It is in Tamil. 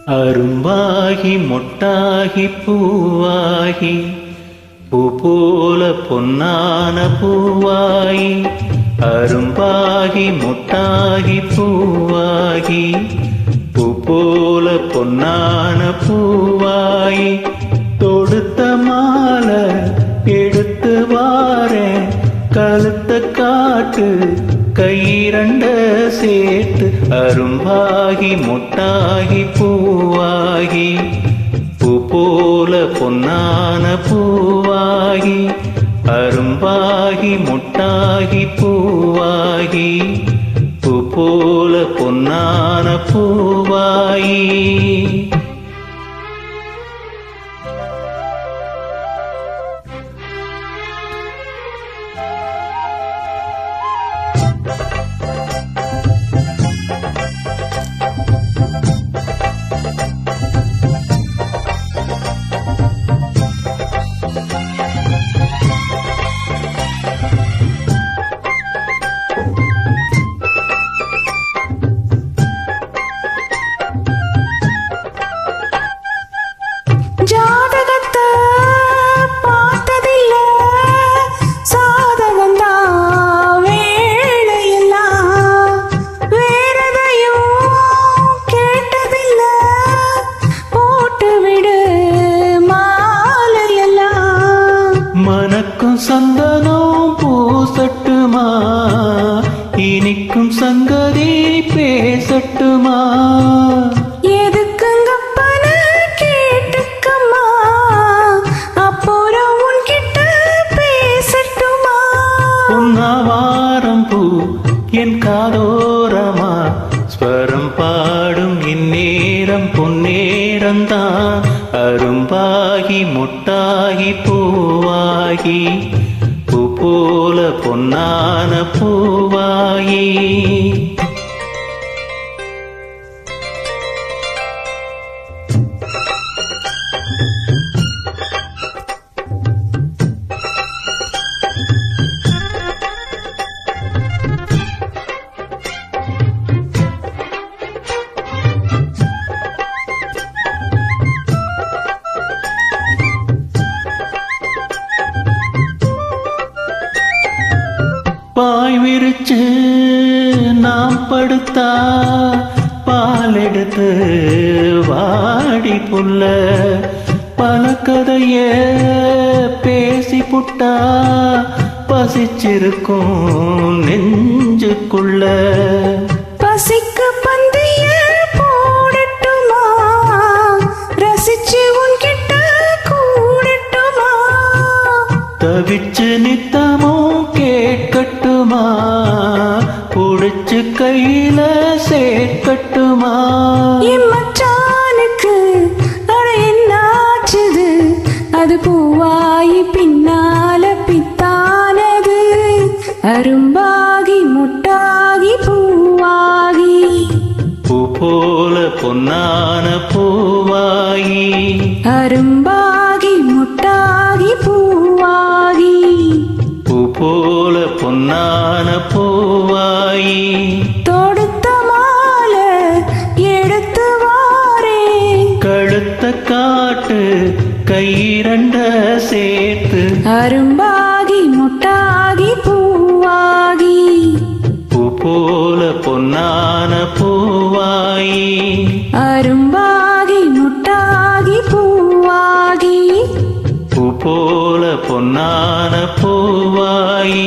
அரும்பாகி மொட்டாகி பூவாகி பூ போல பொன்னான பூவாகி அரும்பாகி மொட்டாகி பூவாகி பூ போல பொன்னான பூவாகி தொடுத்த மாலை எடுத்து வாரேன் கழுத்த காட்டு கைரண்ட சேர்த்து அரும்பாகி மொட்டாகி பூவாகி பூ போல பொன்னான பூவாகி அரும்பாகி மொட்டாகி பூவாகி பூ போல பொன்னான பூவாகி மனக்கும் சந்தனம் பூசட்டுமா இனிக்கும் சங்கதி பேசட்டுமா எதுக்குங்கப்பன கேட்டுக்கம்மா அப்புறம் உன்கிட்ட பேசட்டுமா உன்னாவாரம் பூ என் காதோரமா ஸ்வரம் பாடும் இந்நேரம் பொன்னேரந்தான் அரும்பாகி மொட்டாகி பூவாகி பூ போல பொன்னான பூவாகி பாய் விரிச்சு நாம் படுத்தா பால் எடுத்து வாடி புள்ள பல கதைய பேசி புட்டா பசிச்சிருக்கும் நெஞ்சுக்குள்ள பசிக்கு பந்திய போடட்டுமா ரசிச்சு உன்கிட்ட கூடட்டுமா தவிச்சு நித்தமோ கேட்கட்டுமா புடிச்சு கையில சேர்க்கட்டுமா மச்சானுக்கு அட என்னாச்சுது அது பூவாயி பின்னால பித்தானது அரும்பாகி முட்டாகி பூவாகி பூ போல பொன்னான பூவாகி அரும்பாகி முட்டாகி பூவாகி பூ போல பொன்னான பூவாகி தொடுத்த மாலை எடுத்து வாரே கழுத்த காட்டு கைரண்ட சேர்த்து அரும்பாகி முட்டாகி பூவாகி பூ போல பொன்னான பூவாகி அரும்பாகி முட்டாகி பூவாகி பூ போல பொன்னான பூவாகி